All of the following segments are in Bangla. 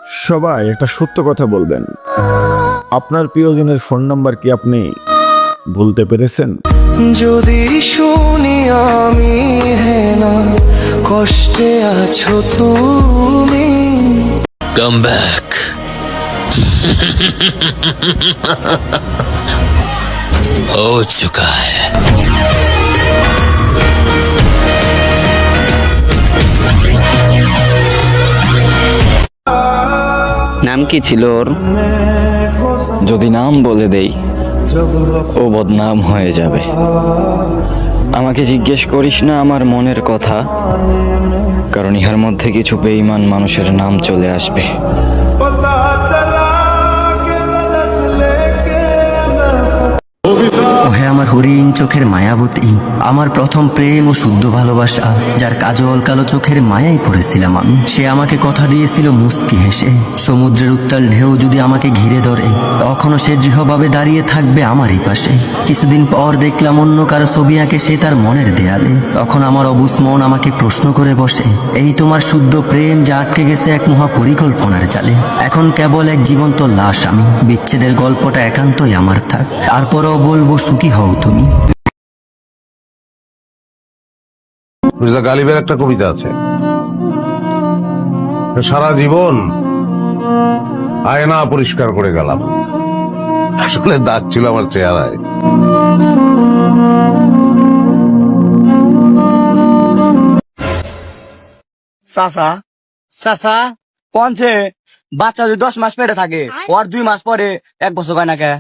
সবাই একটা সত্য কথা বলবেন, আপনার প্রিয়জনের ফোন নাম্বার কি আপনি ভুলতে পেরেছেন? যদি শুনি আমি হেনা কষ্টে আছো তুমি, কাম ব্যাক। हो चुका है। নাম কি ছিল ওর? যদি নাম বলে দেই ও বদনাম হয়ে যাবে। আমাকে জিজ্ঞেস করিস না আমার মনের কথা, কারণ ইহার মধ্যে কিছু বেঈমান মানুষের নাম চলে আসবে। ওহে আমার হরিণ চোখের মায়াবতী, আমার প্রথম প্রেম ও শুদ্ধ ভালোবাসা, যার কাজল কালো চোখের মায়াই পড়েছিলাম আমি। সে আমাকে কথা দিয়েছিল মুস্কি হেসে, সমুদ্রের উত্তাল ঢেউ যদি আমাকে ঘিরে ধরে তখনও সে দৃঢ়ভাবে দাঁড়িয়ে থাকবে আমারই পাশে। কিছুদিন পর দেখলাম অন্য কারো ছবি আঁকে সে তার মনের দেয়ালে। তখন আমার অবুঝ মন আমাকে প্রশ্ন করে বসে, এই তোমার শুদ্ধ প্রেম যা আটকে গেছে এক মহা পরিকল্পনার জালে। এখন কেবল এক জীবন্ত লাশ আমি, বিচ্ছেদের গল্পটা একান্তই আমার থাক, তারপরও বলবো সুখী হও তুমি। মির্জা গালিবের একটা কবিতা আছে, সারা জীবন আয়না পরিষ্কার করে গেলাম, আসলে দাগ ছিল আমার চেহারায়। চাচা চাচা কোনছে বাচ্চা যদি 10 মাস পেটে থাকে ওর 2 মাস পরে 1 বছর হয় না কে?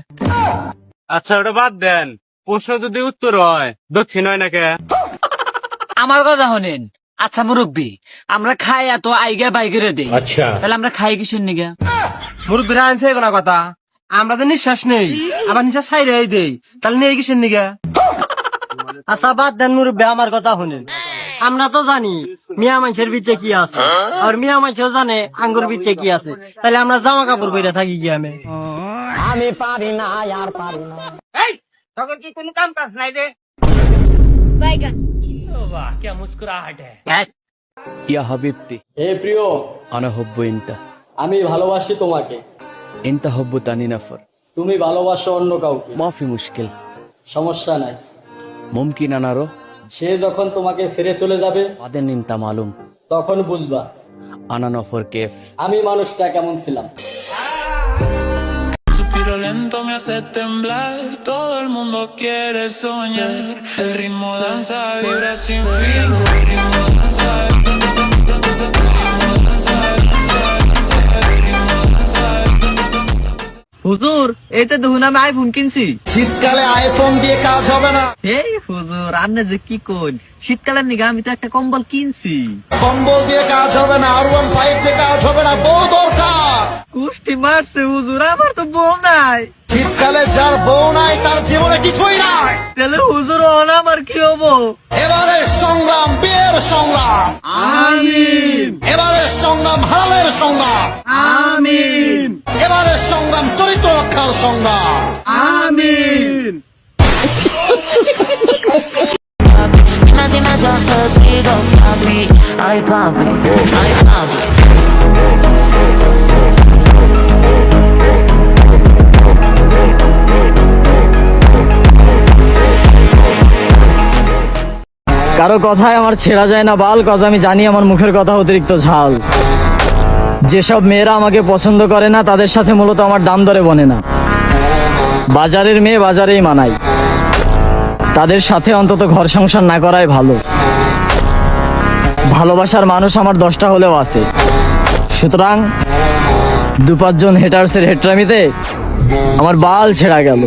আচ্ছা ওটা বাদ দেন, প্রশ্ন যদি উত্তর হয় দক্ষিণ হয় না কে? আমার কথা শোনেন। আচ্ছা মুরব্বী, আমরা খাই এত আইগা বাইগেরে দেই, আচ্ছা তাহলে আমরা খাই কিসের নিগা? মুরব্বীরা আনছে কোনো কথা, আমরা তো নিঃশ্বাস নেই আবার নিঃশ্বাস ছাইরে দেই, তাহলে নেই কিসের নিগা? আচ্ছা বাদ দেন মুরব্বী, আমার কথা শুনেন। আমরা তো জানি মিয়া মানুষের বিচে কি আছে, আর মিয়া মানুষও জানে আঙ্গুর বিচে কি আছে, তাহলে আমরা জামা কাপড় পরে থাকি কি? আমি পারি না আর পারি না। এই তখন কি কোনো কাম কাজ নাই রে? বাইগান বাহ কি মুস্কুরাহট है। ইয়া হাবিবতি হে প্রিয়, আনা হুব্বু ইনতা আমি ভালোবাসি তোমাকে, ইনতা হুব্বু তানি নাফর তুমি ভালোবাসো অন্য কাউকে। মাফি মুশকিল সমস্যা নাই, মুমকিন আনারো সে যখন তোমাকে ছেড়ে চলে যাবে বাদেন ইনতা মালুম তখন বুঝবা আনা নফর কেফ। আমি মানুষটা কেমন ছিলাম। Suspiro lento me hace temblar, todo el mundo quiere soñar, el ritmo danza, vibra sin fin, el ritmo danza, el ritmo danza, el ritmo danza. হুজুর এই তো দেখুন আমি আইফোন কিনছি। শীতকালে আইফোন দিয়ে কাজ হবে না। এই হুজুর আপনি যে কি কোন, শীতকালের নিগা আমি তো একটা কম্বল কিনছি। কম্বল দিয়ে কাজ হবে না, R15 দিয়ে কাজ হবে না, বউ দরকার। কুষ্টি মারছে হুজুর, আমার তো বউ নাই। শীতকালে যার বউ নাই তার জীবনে কিছুই নাই। তাহলে হুজুর ওনা আমার কি হবো? এবারে সংগ্রাম বিয়ের সংগ্রাম, আমিন। এবারে সংগ্রাম হালের সংগ্রাম, আমিন এবারে সংগ্রাম চরিত্র রক্ষার সংগ্রাম, আমিন। কারো কথায় আমার ছেড়া যায় না বাল, কজ আমি জানি আমার মুখের কথা অতিরিক্ত ঝাল। যেসব মেয়েরা আমাকে পছন্দ করে না তাদের সাথে মূলত আমার দাম দরে বনে না। বাজারের মেয়ে বাজারেই মানাই, তাদের সাথে অন্তত ঘর সংসার না করাই ভালো। ভালোবাসার মানুষ আমার 10টা হলেও আছে, সুতরাং 2-5 জন হেটার্সের হেট্রামিতে আমার বাল ছেড়া গেল।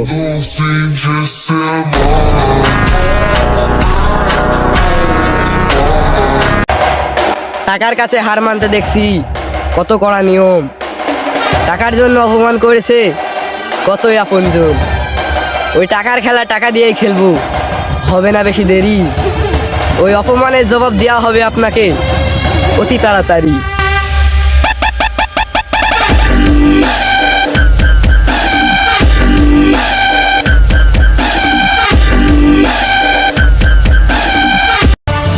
টাকার কাছে হার মানতে দেখছি কত কড়া নিয়ম, টাকার জন্য অপমান করেছে কতই আপনজন। ওই টাকার খেলা টাকা দিয়েই খেলবো, হবে না বেশি দেরি, ওই অপমানের জবাব দেওয়া হবে আপনাকে অতি তাড়াতাড়ি।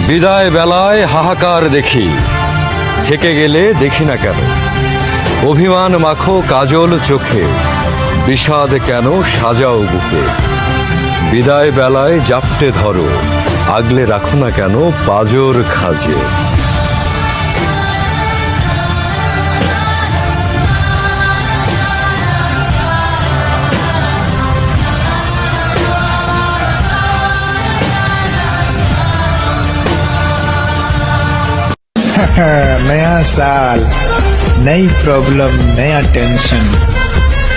বিদায় বেলায় হাহাকার দেখি, থেকে গেলে দেখি না কেন। অভিমান মাখো কাজল চোখে, বিষাদ কেন সাজাও বুকে। বিদায় বেলায় জাপটে ধরো, আগলে রাখো না কেন পাজর খাজে। नया साल, नई प्रॉब्लम, नया टेंशन,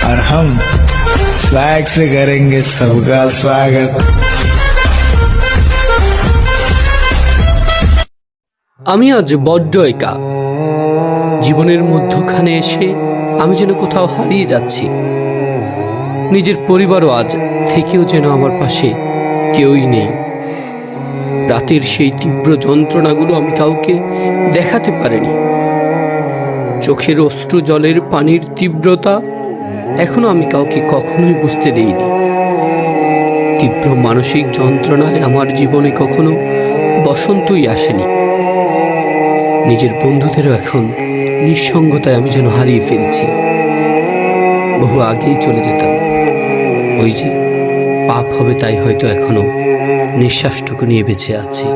और हम स्वैग से करेंगे सबका स्वागत। আমি আজ বড্ড একা। জীবনের মধ্যখানে এসে আমি যেন কোথাও হারিয়ে যাচ্ছি। নিজের পরিবারও আজ থেকেও যেন আমার পাশে কেউই নেই। রাতের সেই তীব্র যন্ত্রণাগুলো আমি কাউকে দেখাতে পারিনি। চোখের অশ্রু জলের পানির তীব্রতা এখনো আমি কাউকে কখনোই বুঝতে দেইনি। তীব্র মানসিক যন্ত্রণায় আমার জীবনে কখনো বসন্তই আসেনি। নিজের বন্ধুদেরও এখন নিঃসঙ্গতায় আমি যেন হারিয়ে ফেলছি। বহু আগেই চলে যেতাম। ওই যে পাপ হবে তাই হয়তো এখনো নিঃশ্বাসটুকু নিয়ে বেঁচে আছি।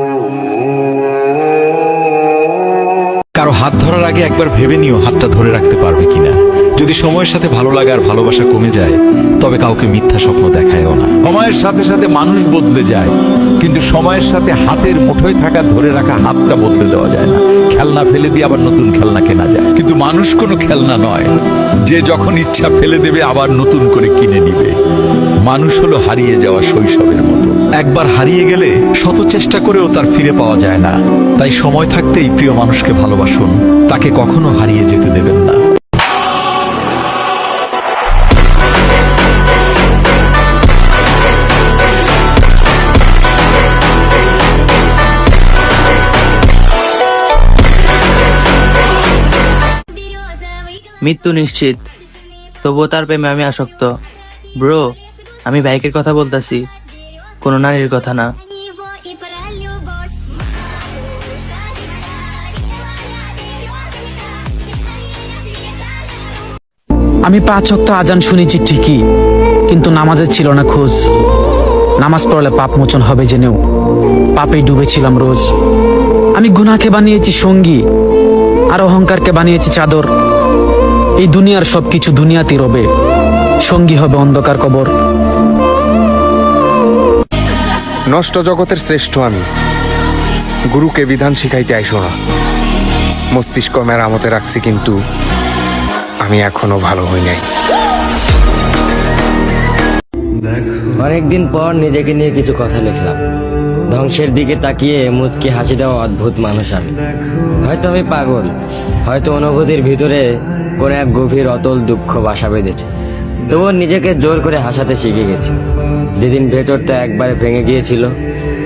কারো হাত ধরার আগে একবার ভেবে নিও হাতটা ধরে রাখতে পারবে কিনা। যদি সময়ের সাথে ভালো লাগা আর ভালোবাসা কমে যায়, তবে কাউকে মিথ্যা স্বপ্ন দেখায়ও না। সময়ের সাথে সাথে মানুষ বদলে যায়, কিন্তু সময়ের সাথে হাতের মুঠোয় থাকা ধরে রাখা হাতটা বদলে দেওয়া যায় না। খেলনা ফেলে দিয়ে আবার নতুন খেলনা কেনা যায়, কিন্তু মানুষ কোনো খেলনা নয় যে যখন ইচ্ছা ফেলে দেবে আবার নতুন করে কিনে নিবে। মানুষ হলো হারিয়ে যাওয়া শৈশবের মতো, একবার হারিয়ে গেলে শত চেষ্টা করেও তার ফিরে পাওয়া যায় না। তাই সময় থাকতেই প্রিয় মানুষকে ভালোবাসুন, তাকে কখনো হারিয়ে যেতে দেবেন না। মৃত্যু নিশ্চিত, তবুও তার প্রেমে আমি আসক্ত। ব্রো, আমি বাইকের কথা বলতেছি, কোনো নারীর কথা না। আমি 5 ওয়াক্ত আজান শুনেছি ঠিকই, কিন্তু নামাজের ছিল না খোঁজ। নামাজ পড়লে পাপ মোচন হবে জেনেও পাপে ডুবেছিলাম রোজ। আমি গুনাহকে বানিয়েছি সঙ্গী, আর অহংকারকে বানিয়েছি চাদর। এই দুনিয়ার সবকিছু দুনিয়াতেই রবে, সঙ্গী হবে অন্ধকার কবর। নষ্ট জগতের শ্রেষ্ঠ আমি, গুরুকে বিধান শিখাইতে আইসো না। মস্তিষ্ক মেরামতে রাখছি, কিন্তু আমি এখনো ভালো হই নাই। অনেকদিন পর নিজেকে নিয়ে কিছু কথা লিখলাম। ধ্বংসের দিকে তাকিয়ে মুচকি হাসি দেওয়া অদ্ভুত মানুষ আমি। হয়তো আমি পাগল, হয়তো অনুভূতির ভিতরে কোন এক গভীর অতল দুঃখ বাসা বেঁধেছে। তবুও নিজেকে জোর করে হাসাতে শিখে গেছি। যেদিন ভেতরটা একবারে ভেঙে গিয়েছিল,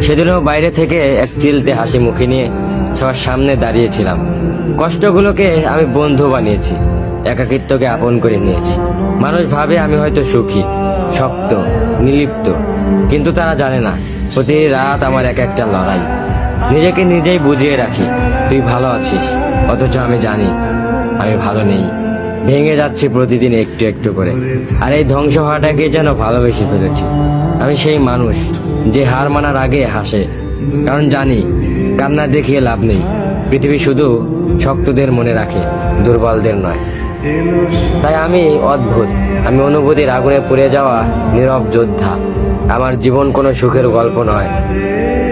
সেদিনও বাইরে থেকে এক চিলতে হাসি মুখে নিয়ে সবার সামনে দাঁড়িয়েছিলাম। কষ্টগুলোকে আমি বন্ধু বানিয়েছি, একাকিত্বকে আপন করে নিয়েছি। মানুষ ভাবে আমি হয়তো সুখী, শক্ত, নির্লিপ্ত, কিন্তু তারা জানে না প্রতি রাত আমার এক একটা লড়াই। নিজেকে নিজেই বুঝিয়ে রাখি তুই ভালো আছিস, অথচ আমি জানি আমি ভালো নেই। ভেঙে যাচ্ছি প্রতিদিন একটু একটু করে, আর এই ধ্বংস হওয়াটাকে যেন ভালোবেসে ফেলেছি। আমি সেই মানুষ যে হার মানার আগে হাসে, কারণ জানি কান্না দেখিয়ে লাভ নেই। পৃথিবী শুধু শক্তদের মনে রাখে, দুর্বলদের নয়। তাই আমি অদ্ভুত, আমি অনুভূতির আগুনে পুড়ে যাওয়া নীরব যোদ্ধা। আমার জীবন কোনো সুখের গল্প নয়,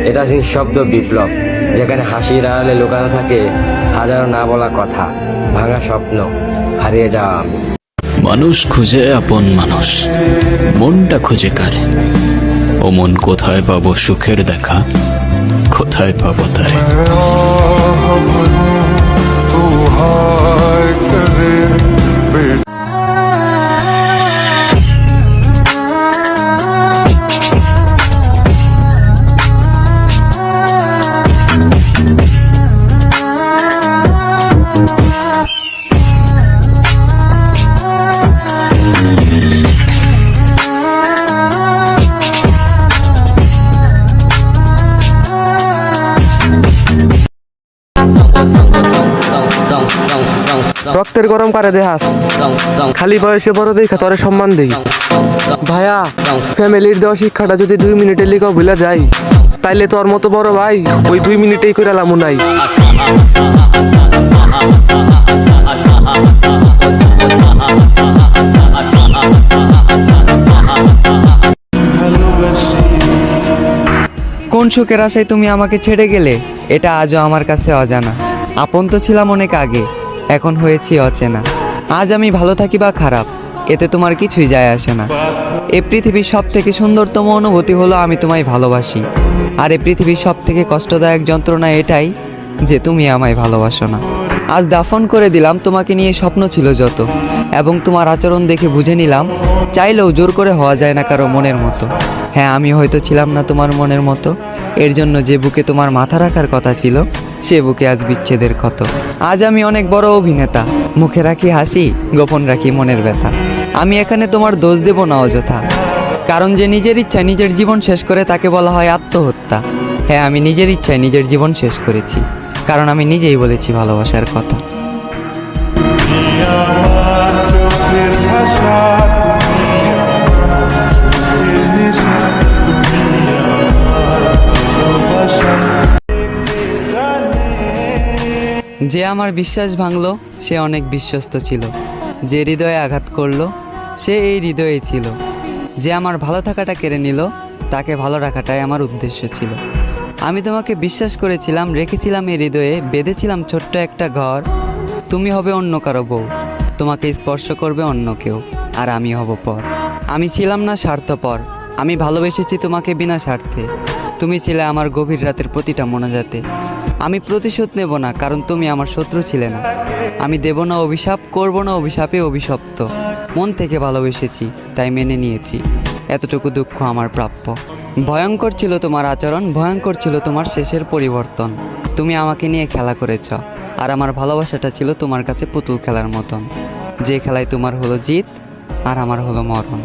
এটা নিঃশব্দ বিপ্লব, যেখানে হাসির আড়ালে লুকানো থাকে হাজারো না বলা কথা, ভাঙা স্বপ্ন, হারিয়ে যাওয়া আমি। মানুষ খুঁজে আপন মানুষ, মনটা খুঁজে কারে। ও মন কোথায় পাবো সুখের দেখা, কোথায় পাবো তারে। রক্তের গরম করে দেহাস খালি বয়সে বড় দেখা তোরে সম্মান দেই ভাইয়া ফ্যামিলির দেওয়া শিক্ষাটা যদি 2 মিনিটে লিখা ভুলে যাই তাইলে তোর মতো বড় ভাই ওই 2 মিনিটেই করে লামু নাই। কোন সুখের আশায় তুমি আমাকে ছেড়ে গেলে এটা আজও আমার কাছে অজানা। আপন তো ছিলাম অনেক আগে, এখন হয়েছি অচেনা। আজ আমি ভালো থাকি বা খারাপ এতে তোমার কিছুই যায় আসে না। এই পৃথিবীর সব থেকে সুন্দরতম অনুভূতি হলো আমি তোমায় ভালোবাসি, আর এই পৃথিবীর সব থেকে কষ্টদায়ক যন্ত্রণা এটাই যে তুমি আমায় ভালোবাসো না। আজ দাফন করে দিলাম তোমাকে নিয়ে স্বপ্ন ছিল যত, এবং তোমার আচরণ দেখে বুঝে নিলাম চাইলেও জোর করে হওয়া যায় না কারো মনের মতো। হ্যাঁ, আমি হয়তো ছিলাম না তোমার মনের মতো, এর জন্য যে বুকে তোমার মাথা রাখার কথা ছিল সে বুকে আজ বিচ্ছেদের ক্ষত। আজ আমি অনেক বড় অভিনেতা, মুখে রাখি হাসি, গোপন রাখি মনের ব্যথা। আমি এখানে তোমার দোষ দেব না অযথা, কারণ যে নিজের ইচ্ছায় নিজের জীবন শেষ করে তাকে বলা হয় আত্মহত্যা। হ্যাঁ, আমি নিজের ইচ্ছায় নিজের জীবন শেষ করেছি, কারণ আমি নিজেই বলেছি ভালোবাসার কথা। যে আমার বিশ্বাস ভাঙলো সে অনেক বিশ্বস্ত ছিল, যে হৃদয়ে আঘাত করলো সে এই হৃদয়ে ছিল। যে আমার ভালো থাকাটা কেড়ে নিল তাকে ভালো রাখাটাই আমার উদ্দেশ্য ছিল। আমি তোমাকে বিশ্বাস করেছিলাম, রেখেছিলাম এই হৃদয়ে, বেঁধেছিলাম ছোট্ট একটা ঘর। তুমি হবে অন্য কারো বউ, তোমাকে স্পর্শ করবে অন্য কেউ, আর আমি হব পর। আমি ছিলাম না স্বার্থপর, আমি ভালোবেসেছি তোমাকে বিনা স্বার্থে। তুমি ছিলে আমার গভীর রাতের প্রতিটা মোনাজাতে। আমি প্রতিশোধ নেব না, কারণ তুমি আমার শত্রু ছিলে না। আমি দেব না অভিশাপ, করব না অভিশাপে অভিশপ্ত। মন থেকে ভালোবেসেছি, তাই মেনে নিয়েছি। এতটুকু দুঃখ আমার প্রাপ্য। ভয়ঙ্কর ছিল তোমার আচরণ, ভয়ঙ্কর ছিল তোমার শেষের পরিবর্তন। তুমি আমাকে নিয়ে খেলা করেছ, আর আমার ভালোবাসাটা ছিল তোমার কাছে পুতুল খেলার মতন, যে খেলায় তোমার হলো জিত আর আমার হলো মরণ।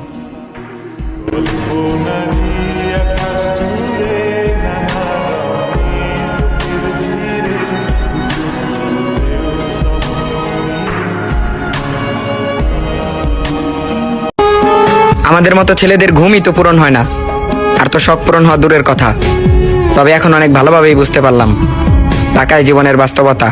আমাদের মতো ছেলেদের ঘুমই তো পূরণ হয় না, আর তো শখ পূরণ হওয়া দূরের কথা। তবে এখন অনেক ভালোভাবেই বুঝতে পারলাম টাকাই জীবনের বাস্তবতা।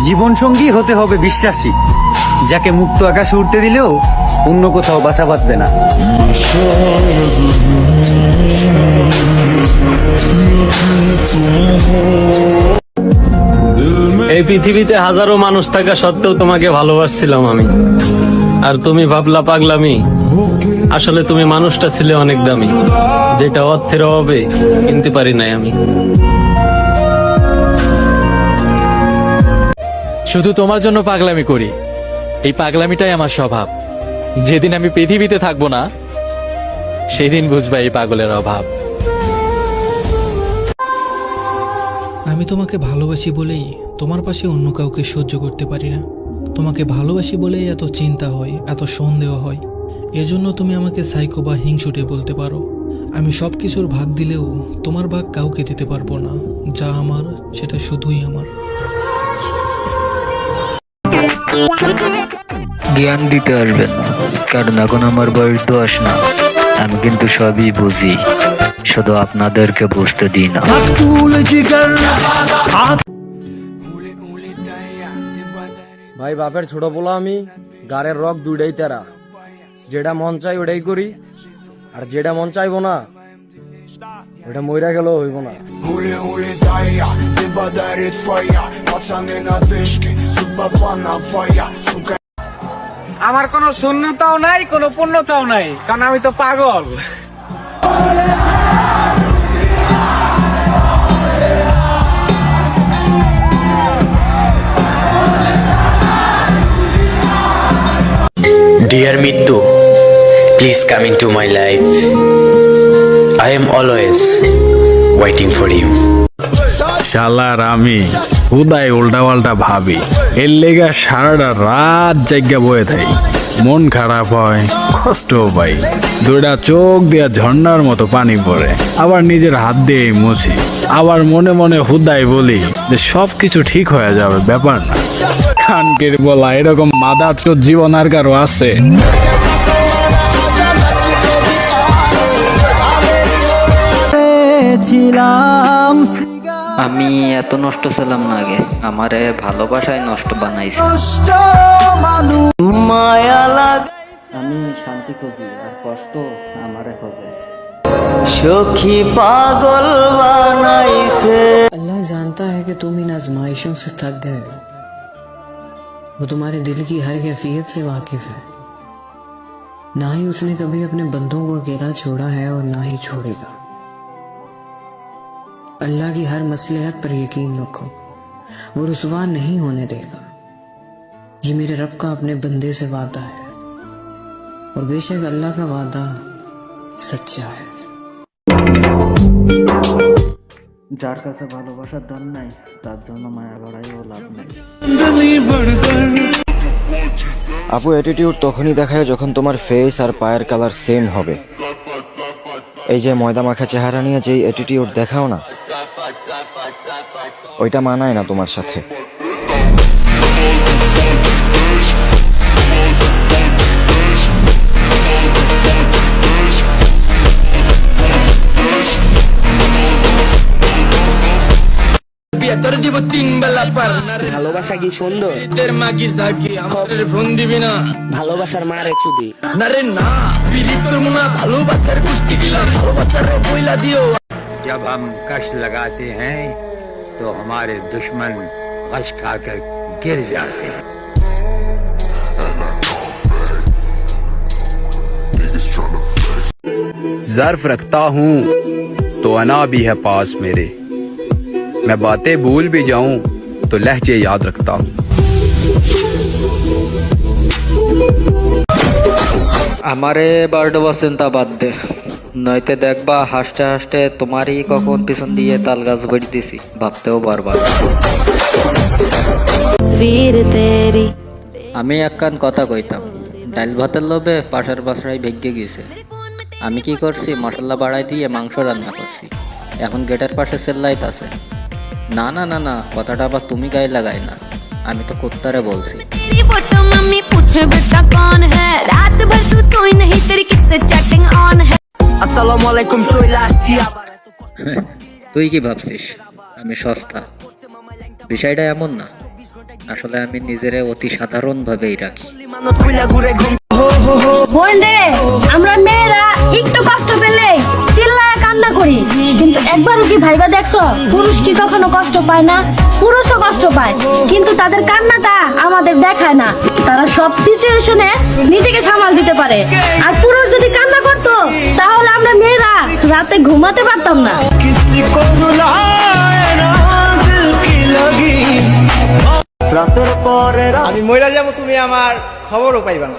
জীবন সঙ্গী হতে হবে বিশ্বাসী, যাকে মুক্ত আকাশে উঠতে দিলেও অন্য কোথাও বাসা বাঁধবে না। এই পৃথিবীতে হাজারো মানুষ থাকা সত্ত্বেও তোমাকে ভালোবাসছিলাম আমি, আর তুমি ভাবলা পাগলামি। আসলে তুমি মানুষটা ছিলে অনেক দামি, যেটা অর্থের অভাবে কিনতে পারি নাই আমি। শুধু তোমার জন্য পাগলামি করি, এই পাগলামিটাই আমার স্বভাব। যেদিন আমি পৃথিবীতে থাকবো না সেদিন বুঝবা এই পাগলের অভাব। আমি তোমাকে ভালোবাসি বলেই তোমার পাশে অন্য কাউকে সহ্য করতে পারি না। তোমাকে ভালোবাসি বলেই এত চিন্তা হয়, এত সন্দেহ হয়। এজন্য তুমি আমাকে সাইকো বা হিংসুটে বলতে পারো। আমি সব কিছুর ভাগ দিলেও তোমার ভাগ কাউকে দিতে পারবো না। যা আমার সেটা শুধুই আমার। জ্ঞান দিতে আসবেন, কারণ এখন আমার বয়স 10 না। আমি কিন্তু সবই বুঝি, শুধু আপনাদেরকে বুঝতে দিই না। ভাই বাপের ছোট বলো আমি, গাড়ের রক দুইটাই তেরা। যেটা মন চাই ওটাই করি, আর যেটা মন চাইবো না ওটা মইরা গেলেও হইব না। আমার কোনো শূন্যতাও নাই, কোনো পূর্ণতাও নাই, কারণ আমি তো পাগল। Dear Mittu, please come into my life. I am always waiting for you. শালার আমি হুদাই উল্টা পাল্টা ভাবি, এর লেগা সারাটা রাত জায়গা বয়ে থাই। মন খারাপ হয়, কষ্ট পাই, দুইটা চোখ দিয়া ঝর্ণার মতো পানি পড়ে, আবার নিজের হাত দিয়ে মুছি, আবার মনে মনে হুদাই বলি যে সব কিছু ঠিক হয়ে যাবে, ব্যাপার না। খানকির বলা এরকম মাদার চোদ জীবন আর কারো আছে? আমি এত নষ্ট ছিলাম না আগে, আমারে ভালোবাসায় নষ্ট বানাইছে। মায়া লাগে, আমি শান্তি খুঁজি আর কষ্ট আমারে খোঁজে। সখী পাগল বানাইছে। अल्लाह जानता है कि तुम इन आजमाइशों से थक गए हो। वो तुम्हारे दिल की हर कैफियत से वाकिफ है। ना ही उसने कभी अपने बंदों को अकेला छोड़ा है और ना ही छोड़ेगा। अल्लाह की हर मसलहत पर यकीन रखो, वो रुसवा नहीं होने देगा। ये मेरे रब का अपने बंदे से वादा है और बेशक अल्लाह का वादा सच्चा है। যার কাছে ভালোবাসার দাম নাই তার জন্য মায়া বাড়াইও লাভ নাই। আপু, অ্যাটিটিউড তখনই দেখায় যখন তোমার ফেস আর পায়ের কালার সেম হবে। এই যে ময়দা মাখা চেহারা নিয়ে যেই অ্যাটিটিউড দেখাও না, ওইটা মানায় না তোমার সাথে। ভালোবাসা কি সুন্দর? ফোন দিবি না, ভালোবাসার মারে চুদি না রে না, ভালোবাসার কুষ্টি গিলা, ভালোবাসার বইলা দিও। जब हम कष्ट लगाते हैं तो हमारे दुश्मन कष्ट खाकर गिर जाते हैं। ज़र्फ रखता हूँ तो अना भी है पास मेरे, मैं बातें भूल भी जाऊं तो लहजे याद रखता हूँ। আমারে বারডোবা চিন্তা বাদ দে, নয়তো দেখবা হাসতে হাসতে তোমারই কখন পিছন দিয়ে তাল গাছ বেড়ে দিছি, ভাবতেও পারবা। আমি একখান কথা কইতাম, ডাল ভাতের লোভে পাশের বাসায় ভেগে গেছে। আমি কি করছি, মশলা বাড়াই দিয়ে মাংস রান্না করছি, এখন গেটের পাশে সেল্লাইট আছে। না না না না, কথাটা আবার তুমি গায়ে লাগাই না, আমি তো কুত্তারে বলছি। আসসালামু আলাইকুম, চলে আসছি আবার। তুই কি ভাবছিস আমি সস্তা? বিষয়টা এমন না, আসলে আমি নিজেরে অতি সাধারণ ভাবেই রাখি। বোন রে, আমরা মেয়েরা একটু কষ্ট পেলে চিল্লায় কান্না করি, কিন্তু একবারও কি ভাইবা দেখছো পুরুষ কি কখনো কষ্ট পায় না? পুরুষও কষ্ট পায়, কিন্তু তাদের কান্নাটা আমাদের দেখায় না। তারা সব সিচুয়েশনে নিজেকে সামাল দিতে পারে। আর পুরুষ যদি কান্না করতো তাহলে আমরা মেয়েরা রাতে ঘুমাতে পারতাম না। রাতের পরে আমি মইরা যাব, তুমি আমার খবরও পাইবা না।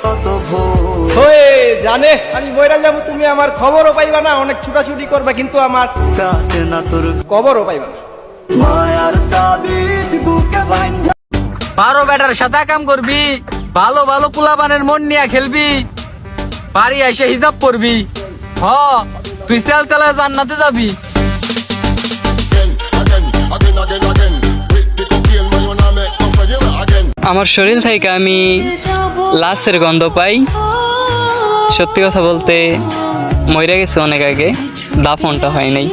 হয়ে জানে আমি মইরা যাব, তুমি আমার খবরও পাইবা না। অনেক ছুটাছুটি করবা কিন্তু আমার খবরও পাইবা না। বারো বেটার সাদা কাম করবি, ভালো ভালো পোলাপানের মন নিয়ে খেলবি, বাড়ি এসে হিসাব করবি। হ, তুই সেল চালা জান্নাতে যাবি। আমার শরীর থেকে আমি লাশের গন্ধ পাই। সত্যি কথা বলতে মরে গেছে অনেক আগে, দাফনটা হয় নাই।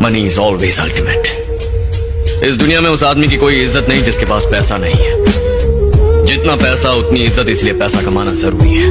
Money is always ultimate. इस दुनिया में उस आदमी की कोई इज्जत नहीं जिसके पास पैसा नहीं है। जितना पैसा उतनी इज्जत, इसलिए पैसा कमाना जरूरी है।